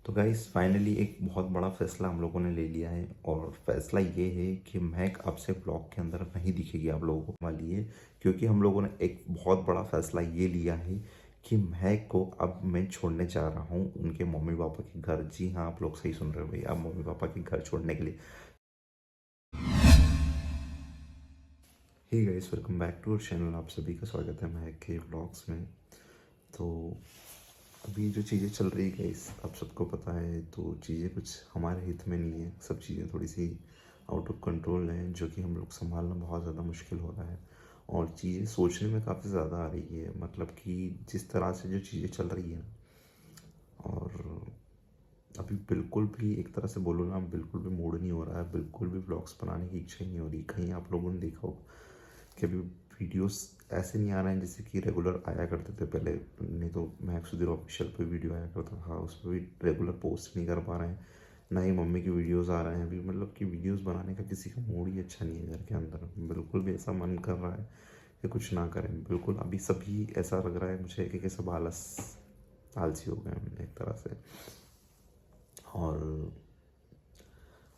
तो guys finally एक बहुत बड़ा फैसला हम लोगों ने ले लिया है और फैसला ये है कि महक अब से ब्लॉग के अंदर नहीं दिखेगी आप लोगों को वाली है। क्योंकि हम लोगों ने एक बहुत बड़ा फैसला ये लिया है कि महक को अब मैं छोड़ने जा रहा हूँ उनके मम्मी पापा के घर। जी हाँ, आप लोग सही सुन रहे हो भाई, अब मम्मी पापा के घर छोड़ने के लिए। Hey guys, welcome back to our channel. आप सभी का स्वागत है महक के व्लॉग्स में। तो अभी जो चीज़ें चल रही है गाइस, आप सबको पता है, तो चीज़ें कुछ हमारे हित में नहीं है। सब चीज़ें थोड़ी सी आउट ऑफ कंट्रोल हैं, जो कि हम लोग संभालना बहुत ज़्यादा मुश्किल हो रहा है। और चीज़ें सोचने में काफ़ी ज़्यादा आ रही है, मतलब कि जिस तरह से जो चीज़ें चल रही है। और अभी बिल्कुल भी एक तरह से बोलो ना, बिल्कुल भी मूड नहीं हो रहा है, बिल्कुल भी व्लॉग्स बनाने की इच्छा ही नहीं हो रही। कहीं आप लोगों ने देखा हो कि अभी वीडियोस ऐसे नहीं आ रहे हैं जैसे कि रेगुलर आया करते थे पहले। नहीं तो महक सुधीर ऑफिशियल पे वीडियो आया करता था, उस पर भी रेगुलर पोस्ट नहीं कर पा रहे हैं। ना ही मम्मी की वीडियोस आ रहे हैं अभी। मतलब कि वीडियोस बनाने का किसी का मूड ही अच्छा नहीं है घर के अंदर। बिल्कुल भी ऐसा मन कर रहा है कि कुछ ना करें। बिल्कुल अभी सभी ऐसा लग रहा है मुझे कि सब आलसी हो गए हैं एक तरह से। और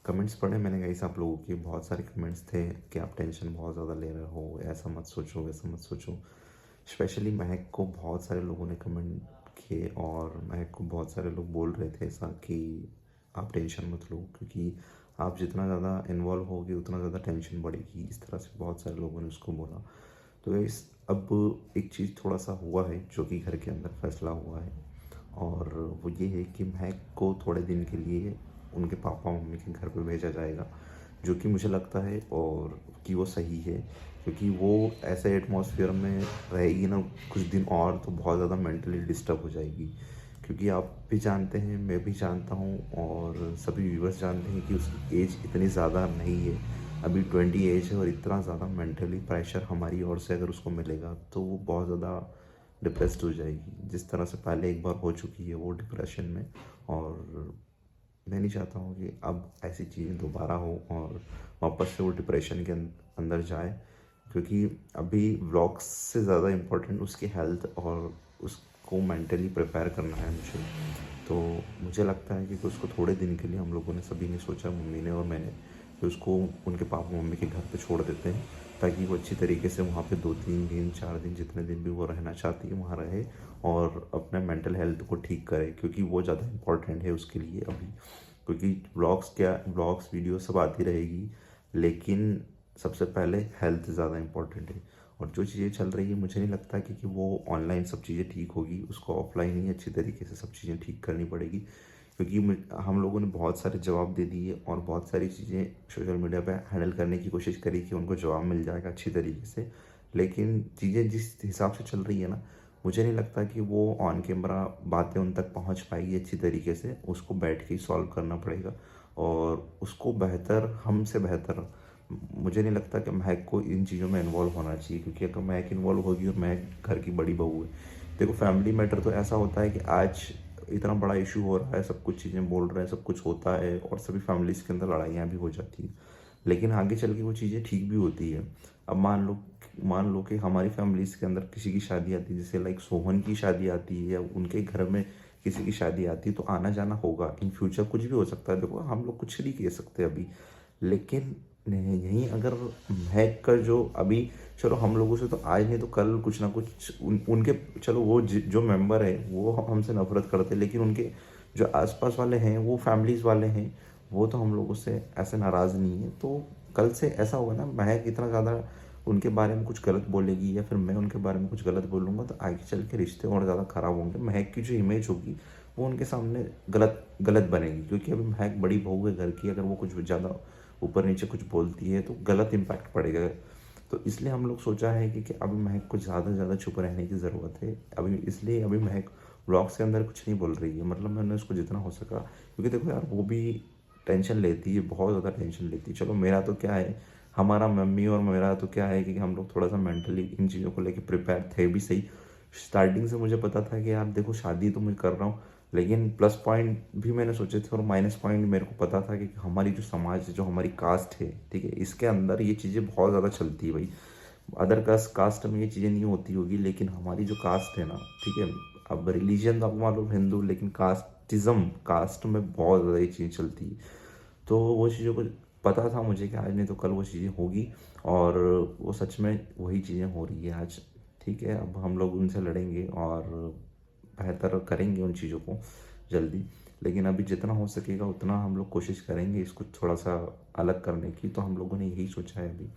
कमेंट्स पढ़े मैंने गाइस आप लोगों के, बहुत सारे कमेंट्स थे कि आप टेंशन बहुत ज़्यादा ले रहे हो, ऐसा मत सोचो वैसा मत सोचो। स्पेशली महक को बहुत सारे लोगों ने कमेंट किए और महक को बहुत सारे लोग बोल रहे थे ऐसा कि आप टेंशन मत लो, क्योंकि आप जितना ज़्यादा इन्वॉल्व होगे उतना ज़्यादा टेंशन बढ़ेगी। इस तरह से बहुत सारे लोगों ने उसको बोला। तो इस अब एक चीज़ थोड़ा सा हुआ है जो कि घर के अंदर फैसला हुआ है, और वो ये है कि महक को थोड़े दिन के लिए उनके पापा मम्मी के घर पे भेजा जाएगा, जो कि मुझे लगता है और कि वो सही है। क्योंकि वो ऐसे एटमॉस्फेयर में रहेगी ना कुछ दिन और, तो बहुत ज़्यादा मेंटली डिस्टर्ब हो जाएगी। क्योंकि आप भी जानते हैं, मैं भी जानता हूँ, और सभी व्यूवर्स जानते हैं कि उसकी एज इतनी ज़्यादा नहीं है। अभी 20 एज है, और इतना ज़्यादा मेंटली प्रेशर हमारी ओर से अगर उसको मिलेगा तो वो बहुत ज़्यादा डिप्रेस्ड हो जाएगी, जिस तरह से पहले एक बार हो चुकी है वो डिप्रेशन में। और मैं नहीं चाहता हूँ कि अब ऐसी चीज़ें दोबारा हो और वापस से वो डिप्रेशन के अंदर जाए। क्योंकि अभी व्लॉग्स से ज़्यादा इम्पोर्टेंट उसकी हेल्थ और उसको मेंटली प्रिपेयर करना है मुझे। तो मुझे लगता है कि उसको थोड़े दिन के लिए हम लोगों ने सभी ने सोचा, मम्मी ने और मैंने, कि उसको उनके पापा मम्मी के घर पे छोड़ देते हैं, ताकि वो अच्छी तरीके से वहाँ पे 2-3 दिन 4 दिन जितने दिन भी वो रहना चाहती है वहाँ रहे और अपने मेंटल हेल्थ को ठीक करे। क्योंकि वो ज़्यादा इम्पोर्टेंट है उसके लिए अभी। क्योंकि ब्लॉग्स वीडियो सब आती रहेगी, लेकिन सबसे पहले हेल्थ ज़्यादा इम्पोर्टेंट है। और जो चीज़ें चल रही है, मुझे नहीं लगता कि वो ऑनलाइन सब चीज़ें ठीक होगी, उसको ऑफलाइन ही अच्छी तरीके से सब चीज़ें ठीक करनी पड़ेगी। क्योंकि हम लोगों ने बहुत सारे जवाब दे दिए और बहुत सारी चीज़ें सोशल मीडिया पे हैंडल करने की कोशिश करी कि उनको जवाब मिल जाएगा अच्छी तरीके से। लेकिन चीज़ें जिस हिसाब से चल रही है ना, मुझे नहीं लगता कि वो ऑन कैमरा बातें उन तक पहुंच पाएगी अच्छी तरीके से। उसको बैठ के ही सॉल्व करना पड़ेगा, और उसको बेहतर, हमसे बेहतर मुझे नहीं लगता कि महक को इन चीज़ों में इन्वॉल्व होना चाहिए। क्योंकि अगर महक इन्वॉल्व होगी, और महक घर की बड़ी बहू है, देखो फैमिली मैटर तो ऐसा होता है कि आज इतना बड़ा इशू हो रहा है, सब कुछ चीज़ें बोल रहे हैं, सब कुछ होता है, और सभी फैमिलीज़ के अंदर लड़ाइयाँ भी हो जाती हैं। लेकिन आगे चल के वो चीज़ें ठीक भी होती है। अब मान लो कि हमारी फैमिलीज़ के अंदर किसी की शादी आती है, जैसे लाइक सोहन की शादी आती है, या उनके घर में किसी की शादी आती है, तो आना जाना होगा। इन फ्यूचर कुछ भी हो सकता है, देखो हम लोग कुछ नहीं कह सकते अभी। लेकिन यहीं अगर महक का जो अभी, चलो हम लोगों से तो आज नहीं तो कल कुछ ना कुछ उनके, चलो वो जो मेंबर है वो हमसे नफरत करते हैं, लेकिन उनके जो आसपास वाले हैं, वो फैमिलीज़ वाले हैं, वो तो हम लोगों से ऐसे नाराज़ नहीं है। तो कल से ऐसा होगा ना, महक इतना ज़्यादा उनके बारे में कुछ गलत बोलेगी, या फिर मैं उनके बारे में कुछ गलत बोलूँगा, तो आगे चल के रिश्ते और ज़्यादा ख़राब होंगे। महक की जो इमेज होगी वो उनके सामने गलत गलत बनेगी। क्योंकि अभी महक बड़ी बहू है घर की, अगर वो कुछ ज़्यादा ऊपर नीचे कुछ बोलती है तो गलत इम्पैक्ट पड़ेगा। तो इसलिए हम लोग सोचा है कि अभी महक को ज़्यादा से ज़्यादा चुप रहने की ज़रूरत है अभी। इसलिए अभी महक व्लॉग्स के अंदर कुछ नहीं बोल रही है। मतलब मैंने उसको जितना हो सका, क्योंकि देखो यार, वो भी टेंशन लेती है, बहुत ज़्यादा टेंशन लेती है। चलो मेरा तो क्या है, हमारा मम्मी और मेरा तो क्या है कि हम लोग थोड़ा सा मेंटली इन चीज़ों को लेके प्रिपेयर थे भी सही। स्टार्टिंग से मुझे पता था कि यार देखो, शादी तो मैं कर रहा हूँ, लेकिन प्लस पॉइंट भी मैंने सोचे थे और माइनस पॉइंट मेरे को पता था कि हमारी जो समाज है, जो हमारी कास्ट है, ठीक है, इसके अंदर ये चीज़ें बहुत ज़्यादा चलती है भाई। अदर कास्ट में ये चीज़ें नहीं होती होगी, लेकिन हमारी जो कास्ट है ना, ठीक है, अब रिलीजन तो आपको मालूम हिंदू, लेकिन कास्ट कास्टिज़्म, कास्ट में बहुत ज़्यादा ये चीज़ चलती है। तो वो चीज़ों को पता था मुझे कि आज नहीं तो कल वो चीज़ें होगी, और वो सच में वही चीज़ें हो रही है आज। ठीक है, अब हम लोग उनसे लड़ेंगे और बेहतर करेंगे उन चीज़ों को जल्दी। लेकिन अभी जितना हो सकेगा उतना हम लोग कोशिश करेंगे इसको थोड़ा-सा अलग करने की। तो हम लोगों ने यही सोचा है अभी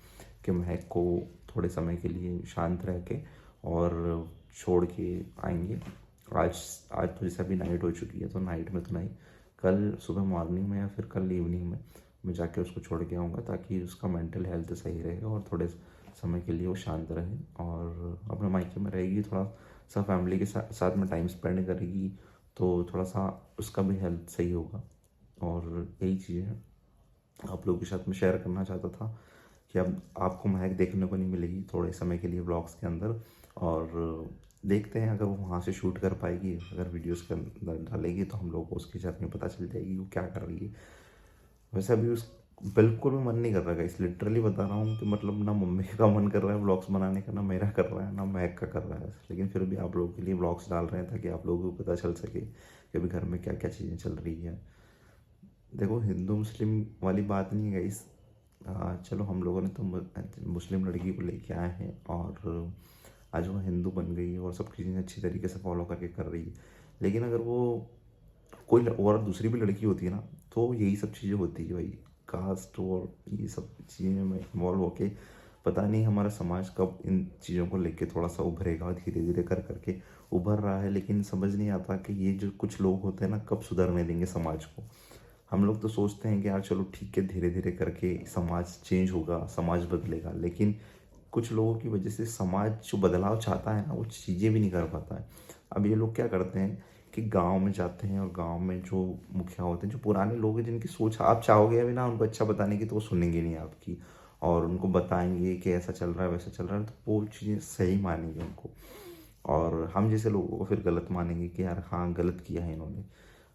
कि महक को थोड़े समय के लिए शांत रह के और छोड़ के आएँगे। आज आज तो जैसे अभी नाइट हो चुकी है, तो नाइट में तो नहीं, कल सुबह मॉर्निंग में या फिर कल इवनिंग में मैं जाके उसको छोड़ के आऊँगा, ताकि उसका मेंटल हेल्थ सही रहेगा और थोड़े समय के लिए वो शांत रहे और अपने मायके में रहेगी, थोड़ा सा फैमिली के साथ में टाइम स्पेंड करेगी, तो थोड़ा सा उसका भी हेल्थ सही होगा। और यही चीज़ है, आप लोगों के साथ में शेयर करना चाहता था कि अब आपको महक देखने को नहीं मिलेगी थोड़े समय के लिए ब्लॉग्स के अंदर। और देखते हैं अगर वो वहाँ से शूट कर पाएगी, अगर वीडियोस के अंदर डालेगी तो हम लोग को उसकी जर्नी पता चल जाएगी वो क्या कर रही है। वैसे अभी उस बिल्कुल भी मन नहीं कर रहा गाइस, लिटरली बता रहा हूँ कि मतलब ना मम्मी का मन कर रहा है व्लॉग्स बनाने का, ना मेरा कर रहा है, ना महक का कर रहा है। लेकिन फिर भी आप लोगों के लिए व्लॉग्स डाल रहे हैं ताकि आप लोगों को पता चल सके कि अभी घर में क्या क्या चीज़ें चल रही है। देखो, हिंदू मुस्लिम वाली बात नहीं है गाइस। चलो, हम लोगों ने तो मुस्लिम लड़की को लेके आए हैं और आज वो हिंदू बन गई है और सब चीज़ें अच्छी तरीके से फॉलो करके कर रही है। लेकिन अगर वो कोई और दूसरी भी लड़की होती है ना, तो यही सब चीज़ें होती है भाई। कास्ट और ये सब चीज़ें में इन्वॉल्व होके पता नहीं हमारा समाज कब इन चीज़ों को लेके थोड़ा सा उभरेगा। धीरे धीरे कर करके उभर रहा है, लेकिन समझ नहीं आता कि ये जो कुछ लोग होते हैं ना, कब सुधरने देंगे समाज को। हम लोग तो सोचते हैं कि यार चलो ठीक है, धीरे धीरे करके समाज चेंज होगा, समाज बदलेगा, लेकिन कुछ लोगों की वजह से समाज जो बदलाव चाहता है ना, वो चीज़ें भी नहीं कर पाता है। अब ये लोग क्या करते हैं कि गांव में जाते हैं और गांव में जो मुखिया होते हैं, जो पुराने लोग हैं, जिनकी सोच आप चाहोगे अभी ना उनको अच्छा बताने की, तो वो सुनेंगे नहीं आपकी, और उनको बताएंगे कि ऐसा चल रहा है वैसा चल रहा है, तो वो चीज़ें सही मानेंगे उनको। और हम जैसे लोगों को फिर गलत मानेंगे कि यार हाँ, गलत किया है इन्होंने।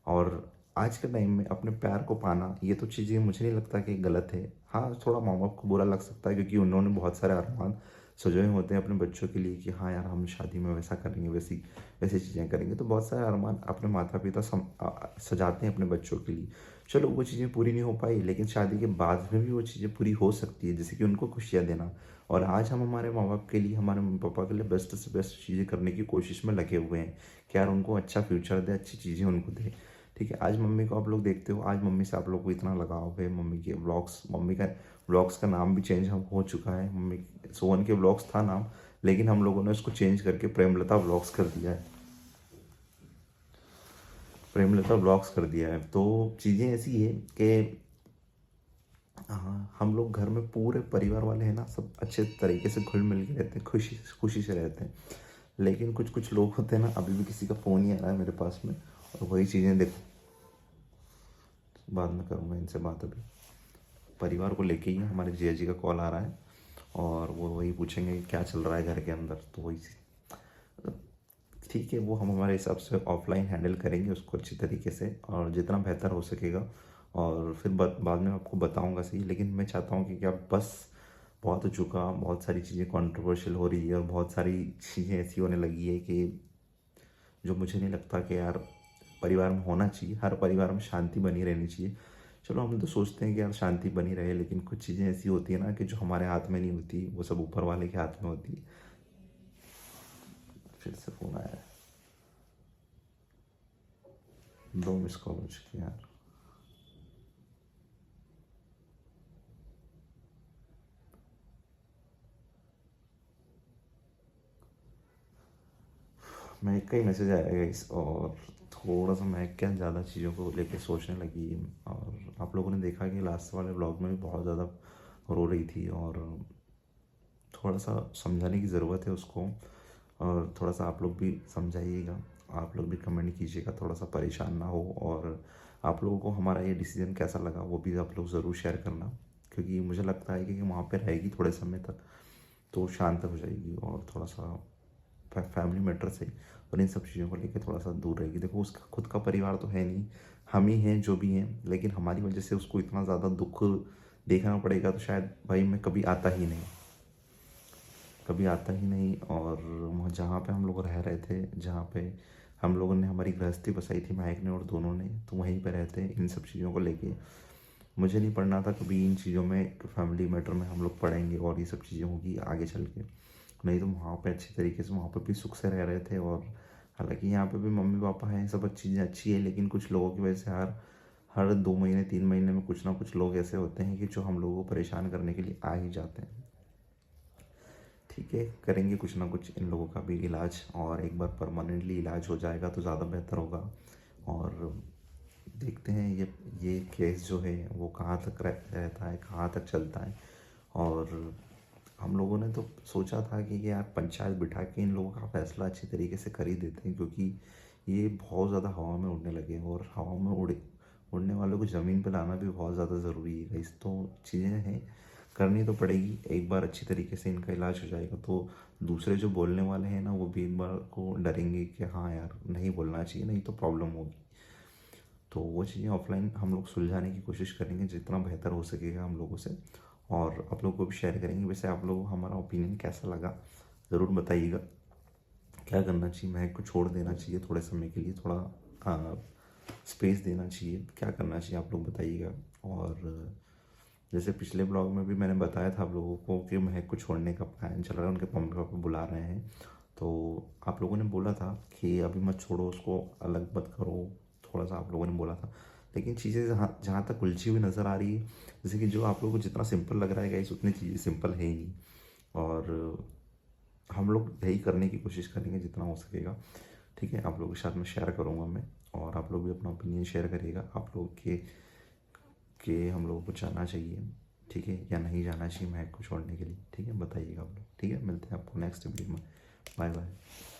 और आज के टाइम में अपने प्यार को पाना, ये तो चीज़ें मुझे नहीं लगता कि गलत है। हाँ, थोड़ा माँ बाप को बुरा लग सकता है क्योंकि उन्होंने बहुत सारे अरमान सजोए होते हैं अपने बच्चों के लिए कि हाँ यार, हम शादी में वैसा करेंगे, वैसी वैसी चीज़ें करेंगे। तो बहुत सारे अरमान अपने माता पिता सजाते हैं अपने बच्चों के लिए। चलो, वो चीज़ें पूरी नहीं हो पाई, लेकिन शादी के बाद में भी वो चीज़ें पूरी हो सकती है, जैसे कि उनको खुशियाँ देना। और आज हम हमारे माँ बाप के लिए, हमारे मम्मी पापा के लिए बेस्ट से बेस्ट चीज़ें करने की कोशिश में लगे हुए हैं कि यार उनको अच्छा फ्यूचर दे, अच्छी चीज़ें उनको दे। ठीक है, आज मम्मी को आप लोग देखते हो, आज मम्मी से आप लोग को इतना लगाव है। मम्मी के व्लॉग्स, मम्मी का व्लॉग्स का नाम भी चेंज हो चुका है। मम्मी सोहन के व्लॉग्स था नाम, लेकिन हम लोगों ने उसको चेंज करके प्रेमलता व्लॉग्स कर दिया है। प्रेमलता व्लॉग्स कर दिया है। तो चीज़ें ऐसी है कि हाँ, हम लोग घर में पूरे परिवार वाले हैं ना, सब अच्छे तरीके से घुल मिल के रहते हैं, खुशी खुशी से रहते हैं। लेकिन कुछ कुछ लोग होते हैं ना, अभी भी किसी का फ़ोन ही आ रहा है मेरे पास में, और वही चीज़ें देखो, बाद में करूँगा इनसे बात। अभी परिवार को लेके ही है, हमारे जिया जी का कॉल आ रहा है और वो वही पूछेंगे कि क्या चल रहा है घर के अंदर। तो वही ठीक है, वो हम हमारे हिसाब से ऑफलाइन हैंडल करेंगे उसको अच्छी तरीके से और जितना बेहतर हो सकेगा। और फिर बाद में आपको बताऊंगा सही। लेकिन मैं चाहता हूँ कि क्या, बस बहुत हो चुका, बहुत सारी चीज़ें कंट्रोवर्शियल हो रही है और बहुत सारी चीज़ें ऐसी होने लगी है कि जो मुझे नहीं लगता कि यार परिवार में होना चाहिए। हर परिवार में शांति बनी रहनी चाहिए। चलो, हम तो सोचते हैं कि यार शांति बनी रहे, लेकिन कुछ चीज़ें ऐसी होती है ना कि जो हमारे हाथ में नहीं होती, वो सब ऊपर वाले के हाथ में होती है। फिर से फ़ोन आया है, 2 मिस कॉल हो चुकी है यार। मैं का ही मैसेज आएगा इस, और थोड़ा सा मैं क्या ज़्यादा चीज़ों को लेके सोचने लगी। और आप लोगों ने देखा कि लास्ट वाले ब्लॉग में भी बहुत ज़्यादा रो रही थी, और थोड़ा सा समझाने की ज़रूरत है उसको। और थोड़ा सा आप लोग भी समझाइएगा, आप लोग भी कमेंट कीजिएगा, थोड़ा सा परेशान ना हो। और आप लोगों को हमारा ये डिसीज़न कैसा लगा वो भी आप लोग ज़रूर शेयर करना, क्योंकि मुझे लगता है कि वहाँ पे रहेगी थोड़े समय तक तो शांत हो जाएगी और थोड़ा सा फैमिली मैटर से और इन सब चीज़ों को लेकर थोड़ा सा दूर रहेगी। देखो, उसका खुद का परिवार तो है नहीं, हम ही हैं जो भी हैं, लेकिन हमारी वजह से उसको इतना ज़्यादा दुख देखना पड़ेगा, तो शायद भाई मैं कभी आता ही नहीं, कभी आता ही नहीं। और वहाँ जहाँ पे हम लोग रह रहे थे, जहाँ पे हम लोगों ने हमारी गृहस्थी बसाई थी महक ने और दोनों ने, तो वहीं पे रहते हैं इन सब चीज़ों को लेके। मुझे नहीं पढ़ना था कभी इन चीज़ों में, फैमिली मैटर में हम लोग पढ़ेंगे और ये सब चीज़ें होगी आगे चल के। नहीं तो वहाँ पे अच्छी तरीके से वहाँ पे भी सुख से रह रहे थे। और हालांकि यहाँ पे भी मम्मी पापा हैं, सब चीज़ें अच्छी है, लेकिन कुछ लोगों की वजह से हर हर 2 महीने 3 महीने में कुछ ना कुछ लोग ऐसे होते हैं कि जो हम लोगों को परेशान करने के लिए आ ही जाते हैं। ठीक है, करेंगे कुछ ना कुछ इन लोगों का भी इलाज, और एक बार परमानेंटली इलाज हो जाएगा तो ज़्यादा बेहतर होगा। और देखते हैं ये केस जो है वो कहाँ तक रहता है, कहाँ तक चलता है। और हम लोगों ने तो सोचा था कि यार पंचायत बिठा के इन लोगों का फैसला अच्छी तरीके से कर ही देते हैं, क्योंकि ये बहुत ज़्यादा हवा में उड़ने लगे हैं, और हवा में उड़ने वालों को ज़मीन पे लाना भी बहुत ज़्यादा ज़रूरी है। इस तो चीज़ें हैं, करनी तो पड़ेगी। एक बार अच्छी तरीके से इनका इलाज हो जाएगा तो दूसरे जो बोलने वाले हैं ना, वो भी एक बार को डरेंगे कि हाँ यार नहीं बोलना चाहिए, नहीं तो प्रॉब्लम होगी। तो वो चीज़ें ऑफलाइन हम लोग सुलझाने की कोशिश करेंगे जितना बेहतर हो सकेगा हम लोगों से, और आप लोगों को भी शेयर करेंगे। वैसे आप लोगों को हमारा ओपिनियन कैसा लगा ज़रूर बताइएगा। क्या करना चाहिए, महक को छोड़ देना चाहिए थोड़े समय के लिए, थोड़ा स्पेस देना चाहिए, क्या करना चाहिए आप लोग बताइएगा। और जैसे पिछले ब्लॉग में भी मैंने बताया था आप लोगों को कि महक को छोड़ने का प्लान चल रहा है, उनके मम्मी पापा बुला रहे हैं। तो आप लोगों ने बोला था कि अभी मत छोड़ो उसको, अलग मत करो, थोड़ा सा आप लोगों ने बोला था। लेकिन चीज़ें जहाँ जहाँ तक उलझी हुई नज़र आ रही है, जैसे कि जो आप लोगों को जितना सिंपल लग रहा है गाइस, उतनी चीज़ें सिंपल है ही नहीं। और हम लोग यही करने की कोशिश करेंगे जितना हो सकेगा। ठीक है, आप लोगों के साथ में शेयर करूँगा मैं, और आप लोग भी अपना ओपिनियन शेयर करिएगा आप लोग के हम लोगों को जाना चाहिए, ठीक है, या नहीं जाना चाहिए महक को छोड़ने के लिए। ठीक है, बताइएगा आप लोग। ठीक है, मिलते हैं आपको नेक्स्ट वीडियो में। Bye bye.